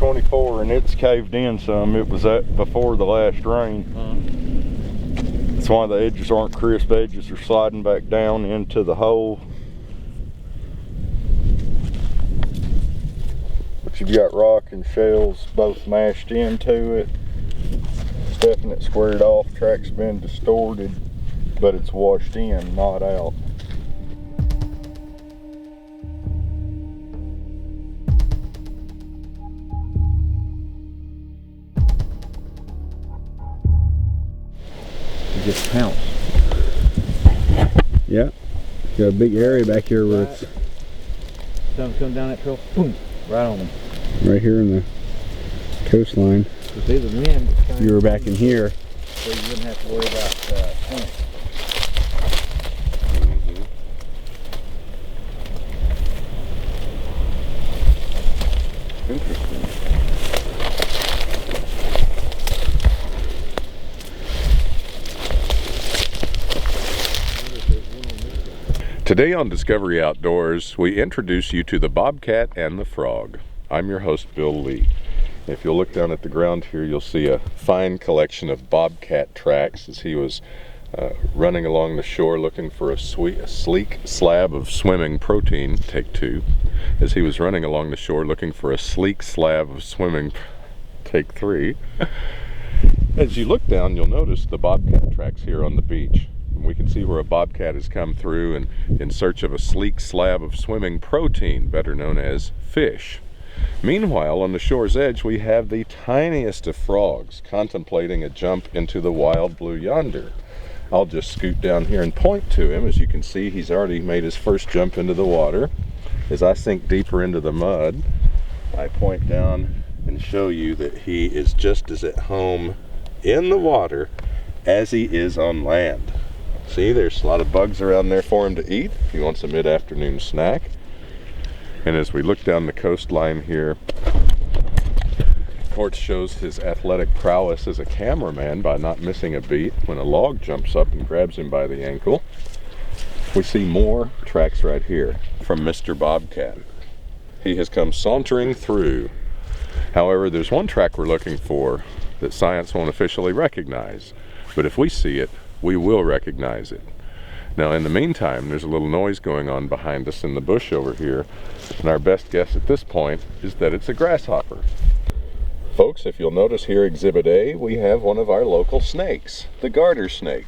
24 and it's caved in some. It was at before the last rain. That's why the edges aren't crisp. The edges are sliding back down into the hole. But you've got rock and shells both mashed into it. Stuffing it squared off. Track's been distorted, but it's washed in, not out. Just pounce. Yeah, got a big area back here where it's Something's coming down that trail, boom, right on them. right here in the coastline. If there's a wind, it's coming. You were back in here. So you wouldn't have to worry about points. Interesting. Today on Discovery Outdoors, we introduce you to the bobcat and the frog. I'm your host, Bill Lee. If you'll look down at the ground here, you'll see a fine collection of bobcat tracks as he was running along the shore looking for a sleek slab of swimming protein. Take two. As he was running along the shore looking for a sleek slab of swimming. Take three. As you look down, you'll notice the bobcat tracks here on the beach. We can see where a bobcat has come through and in search of a sleek slab of swimming protein, better known as fish. Meanwhile, on the shore's edge, we have the tiniest of frogs contemplating a jump into the wild blue yonder. I'll just scoot down here and point to him. As you can see, he's already made his first jump into the water. As I sink deeper into the mud, I point down and show you that he is just as at home in the water as he is on land. See, there's a lot of bugs around there for him to eat if he wants a mid-afternoon snack. And as we look down the coastline here, Court shows his athletic prowess as a cameraman by not missing a beat when a log jumps up and grabs him by the ankle. We see more tracks right here from Mr. Bobcat. He has come sauntering through. However, there's one track we're looking for that science won't officially recognize, but if we see it, we will recognize it. Now, in the meantime, there's a little noise going on behind us in the bush over here, and our best guess at this point is that it's a grasshopper. Folks, if you'll notice here, Exhibit A, we have one of our local snakes, the garter snake.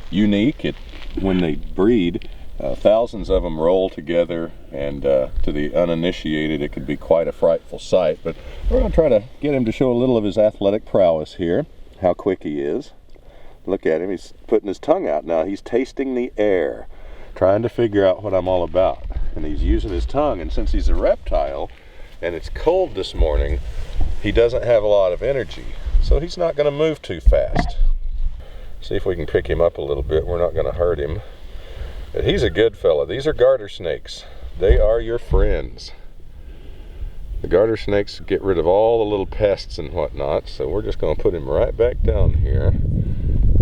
Unique, when they breed, thousands of them roll together, and to the uninitiated, it could be quite a frightful sight, but we're going to try to get him to show a little of his athletic prowess here, how quick he is. Look at him, he's putting his tongue out now. He's tasting the air, trying to figure out what I'm all about. And he's using his tongue, and since he's a reptile, and it's cold this morning, he doesn't have a lot of energy. So he's not gonna move too fast. See if we can pick him up a little bit. We're not gonna hurt him. But he's a good fella. These are garter snakes. They are your friends. The garter snakes get rid of all the little pests and whatnot, so we're just gonna put him right back down here.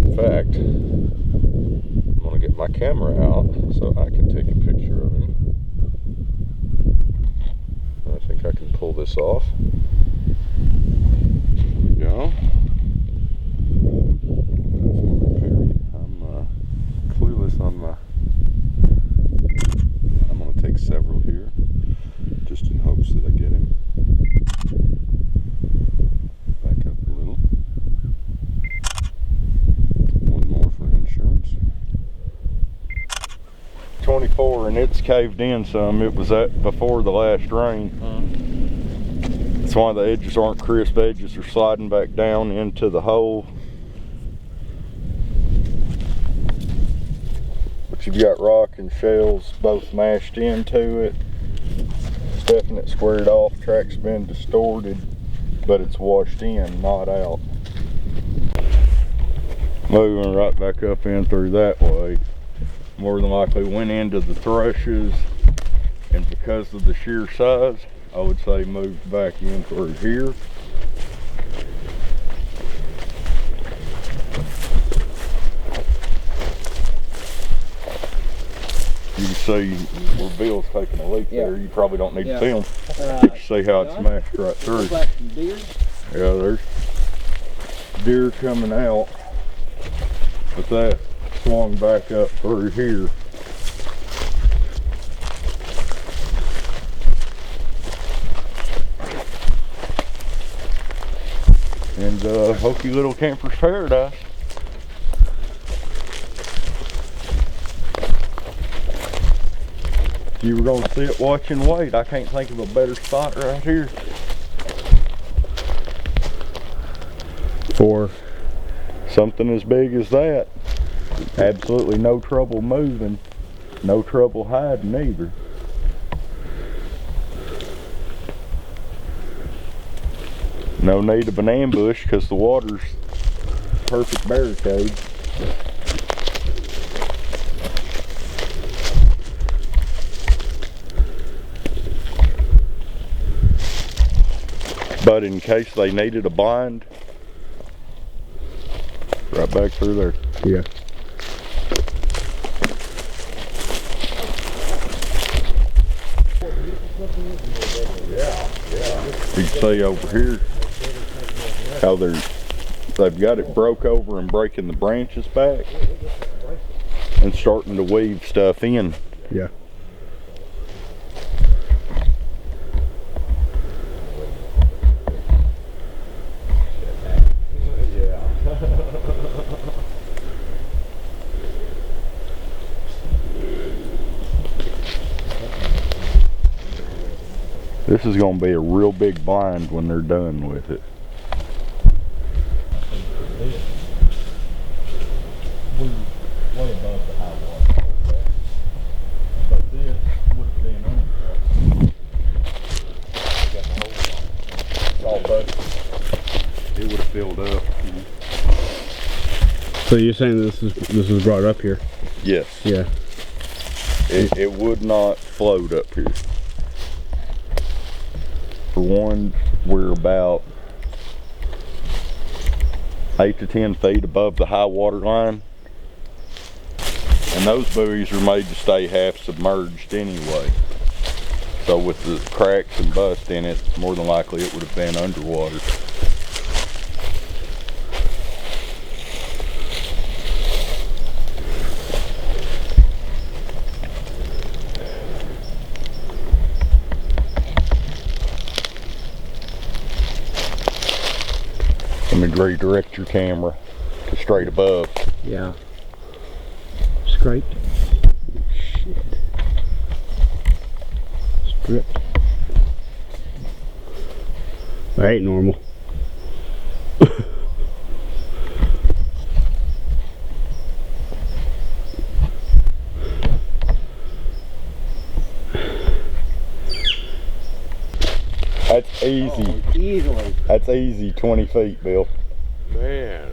In fact, I'm going to get my camera out so I can take a picture of him. I think I can pull this off. There we go. I'm clueless on my... I'm going to take several here, just in hopes that I get him. Back up a little. 24 and it's caved in some. It was at before the last rain. That's why the edges aren't crisp. The edges are sliding back down into the hole. But you've got rock and shells both mashed into it. Stuffing it squared off. Track's been distorted, but it's washed in, not out. Moving right back up in through that way. More than likely went into the thrushes, and because of the sheer size, I would say moved back in through here. You can see where Bill's taking a leak there. You probably don't need to film. You can see how it's smashed right through. Looks like some deer. Yeah, there's deer coming out, but that swung back up through here. And hokey little camper's paradise. If you were going to sit, watch, and wait, I can't think of a better spot right here. For something as big as that, absolutely no trouble moving, no trouble hiding either. No need of an ambush because the water's perfect barricade. But in case they needed a blind, right back through there. Yeah. You can see over here how they've got it broke over and breaking the branches back and starting to weave stuff in. Yeah. This is going to be a real big blind when they're done with it. Way above the high water. But this would have been on. It's all busted. It would have filled up. So you're saying this is brought up here? Yes. Yeah. It would not float up here. For one, we're about 8 to 10 feet above the high water line, and those buoys are made to stay half submerged anyway. So with the cracks and bust in it, more than likely it would have been underwater. Let me redirect your camera to straight above. Yeah. Scraped. Shit. Stripped. That ain't normal. That's easy. Oh, easily. That's easy 20 feet, Bill. Man.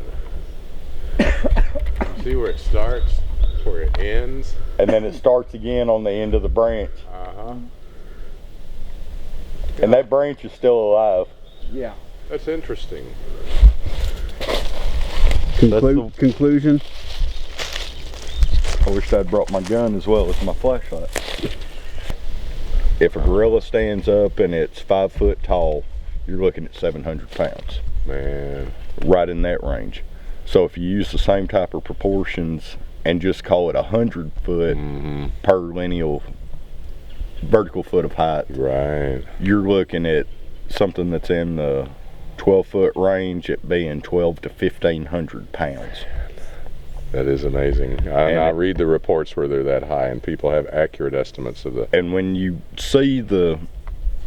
See where it starts, where it ends. And then it starts again on the end of the branch. Uh-huh. And that branch is still alive. Yeah. That's interesting. Conclusion? I wish I'd brought my gun as well as my flashlight. If a gorilla stands up and it's 5 foot tall, you're looking at 700 pounds. Man. Right in that range. So if you use the same type of proportions and just call it 100 foot per lineal vertical foot of height, Right. you're looking at something that's in the 12 foot range at being 12 to 1,500 pounds. That is amazing. I read the reports where they're that high, and people have accurate estimates of the. And when you see the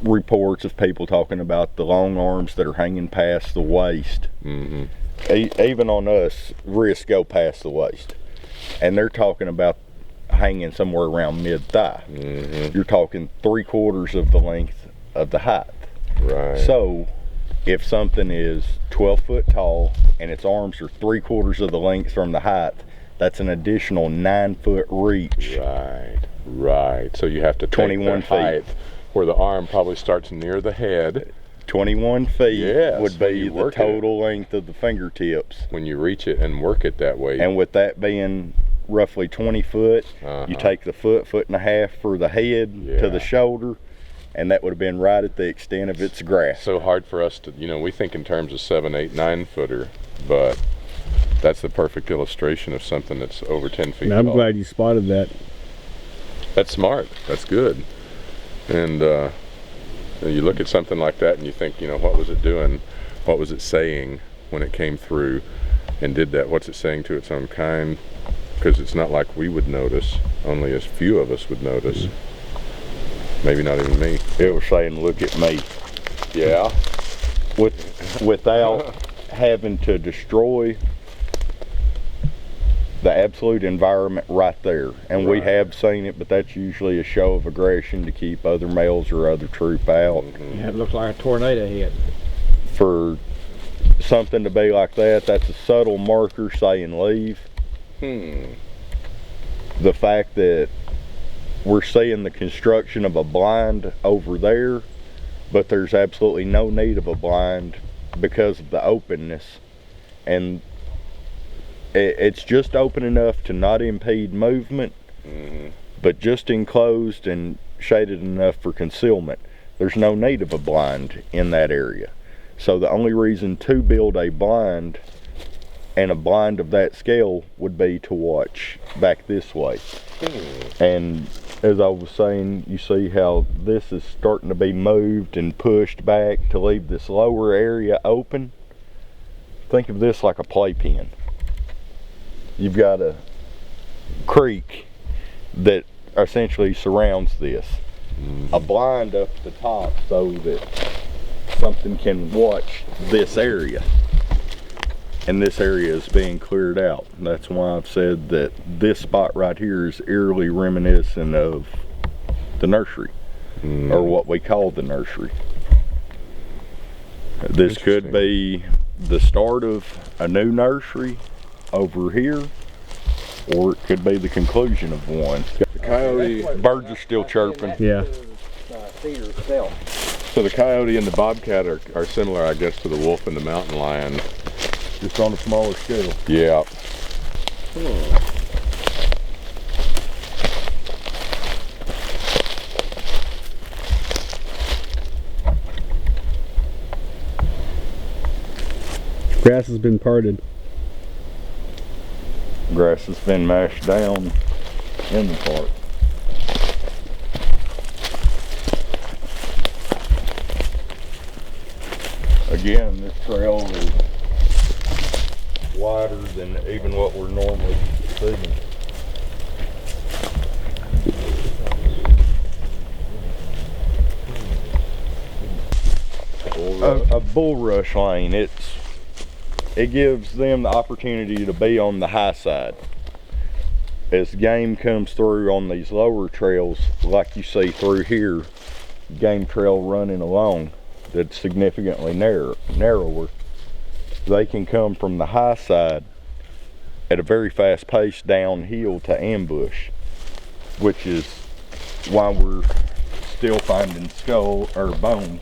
reports of people talking about the long arms that are hanging past the waist, even on us, wrists go past the waist, and they're talking about hanging somewhere around mid-thigh. You're talking 3/4 of the length of the height. Right. So if something is 12 foot tall and its arms are 3/4 of the length from the height, that's an additional 9 foot reach. Right. Right. So you have to take 21 the height feet. where the arm probably starts near the head. 21 feet Yes, would when be you the work total length of the fingertips. When you reach it and work it that way. And with that being roughly 20 foot, you take the foot and a half for the head to the shoulder, and that would have been right at the extent of its grasp. So hard for us to, we think in terms of 7, 8, 9 footer, but that's the perfect illustration of something that's over 10 feet I'm tall. glad you spotted that. That's smart. That's good. And you look at something like that and you think, what was it doing? What was it saying when it came through and did that? What's it saying to its own kind? Because it's not like we would notice. Only a few of us would notice. Maybe not even me. It was saying, look at me. Yeah. Without having to destroy the absolute environment right there. And we have seen it, but that's usually a show of aggression to keep other males or other troop out. Yeah, it looks like a tornado hit. For something to be like that, that's a subtle marker saying leave. The fact that we're seeing the construction of a blind over there, but there's absolutely no need of a blind because of the openness, and it's just open enough to not impede movement, but just enclosed and shaded enough for concealment. There's no need of a blind in that area. So the only reason to build a blind, and a blind of that scale, would be to watch back this way. And as I was saying, you see how this is starting to be moved and pushed back to leave this lower area open. Think of this like a playpen. You've got a creek that essentially surrounds this. A blind up the top so that something can watch this area. And this area is being cleared out. That's why I've said that this spot right here is eerily reminiscent of the nursery, or what we call the nursery. This could be the start of a new nursery over here, or it could be the conclusion of one. The coyote, Birds are still chirping. Yeah. so the coyote and the bobcat are similar, I guess, to the wolf and the mountain lion. Just on a smaller scale. Yeah. Grass has been parted. Grass has been mashed down in the park. Again, this trail is wider than even what we're normally seeing. A bulrush lane, it gives them the opportunity to be on the high side. As game comes through on these lower trails, like you see through here, game trail running along that's significantly narrower, they can come from the high side at a very fast pace downhill to ambush, which is why we're still finding skull or bones.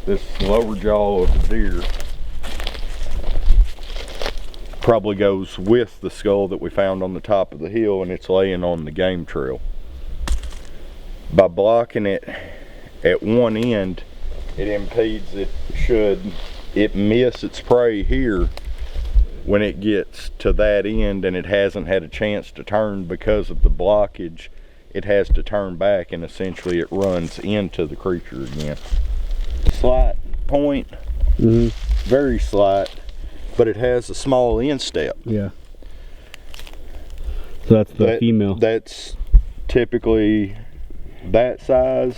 This lower jaw of the deer probably goes with the skull that we found on the top of the hill, and it's laying on the game trail. By blocking it at one end, it impedes it should it miss its prey here when it gets to that end and it hasn't had a chance to turn because of the blockage. It has to turn back, and essentially it runs into the creature again. Slight point, very slight, but it has a small instep. Yeah. So that's the female. That's typically that size.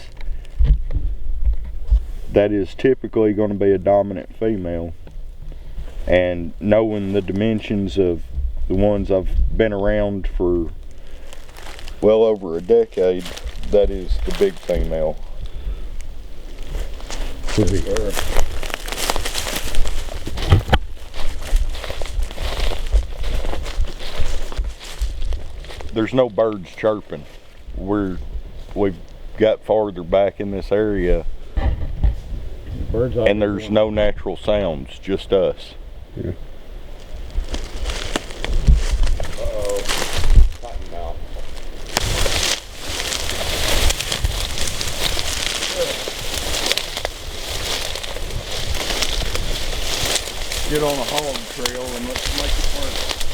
That is typically going to be a dominant female. And knowing the dimensions of the ones I've been around for well over a decade, that is the big female. There's no birds chirping. We've got farther back in this area, and there's no natural sounds, just us. Yeah. get on a hog trail and let's make it work.